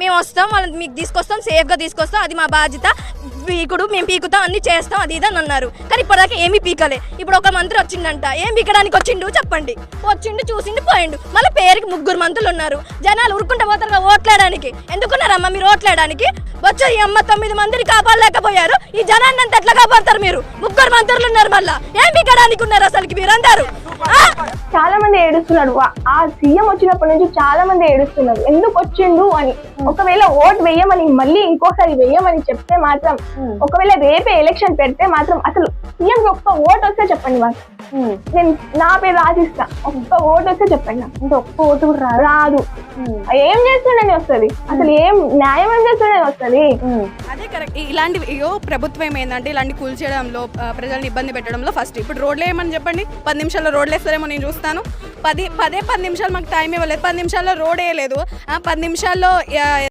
మేము వస్తాం, వాళ్ళని మీకు తీసుకొస్తాం, సేఫ్గా తీసుకొస్తాం, అది మా బాధ్యత, పీకుడు మేము పీకుతాం, అన్ని చేస్తాం, అది ఇదని అన్నారు. కానీ ఇప్పటిదాకా ఏమీ పీకలే. ఇప్పుడు ఒక మంత్రి వచ్చిండంట, ఏం పీకడానికి వచ్చిండు చెప్పండి? వచ్చిండు, చూసిండు, పోయిండు. మళ్ళీ పేరుకి 3 మంత్రులు ఉన్నారు. జనాలు ఉరుక్కుంటూ పోతారు ఓట్లేయడానికి. ఎందుకున్నారమ్మా మీరు ఓట్లేయడానికి? వచ్చి ఈ అమ్మ 9 మందిని కాపాడలేకపోయారు, ఈ జనాన్ని అంతా ఎట్లా కాపాడతారు మీరు? 3 మంత్రులు ఉన్నారు, మళ్ళా ఏం పీకడానికి ఉన్నారు అసలుకి మీరందరూ? చాలా మంది ఏడుస్తున్నారు. ఆ సీఎం వచ్చినప్పటి నుంచి చాలా మంది ఏడుస్తున్నారు ఎందుకు వచ్చిండు అని. ఒకవేళ ఓట్ వేయమని మళ్ళీ ఇంకోసారి వేయమని చెప్తే మాత్రం, ఒకవేళ రేపే ఎలక్షన్ పెడితే మాత్రం అసలు సీఎం ఒక్క ఓట్ వస్తే చెప్పండి మాకు, నేను నా పేరు రాసిస్తా. ఒక్క ఓట్ వస్తే చెప్పండి. అంటే ఒక్క ఓటు కూడా రాదు. ఏం చేస్తుండని వస్తుంది, అసలు ఏం న్యాయం ఏం చేస్తుండని వస్తుంది. అదే కరెక్ట్. ఇలాంటి ప్రభుత్వం ఏంటంటే ఇలాంటి కూల్చేయడంలో, ప్రజల్ని ఇబ్బంది పెట్టడంలో ఫస్ట్. ఇప్పుడు రోడ్లు వేయమని చెప్పండి, 10 నిమిషాల్లో రోడ్లు వేస్తారేమో నేను చూస్తాను. 10 నిమిషాలు మాకు టైం ఇవ్వలేదు, 10 నిమిషాల్లో రోడ్ వేయలేదు, 10 నిమిషాల్లో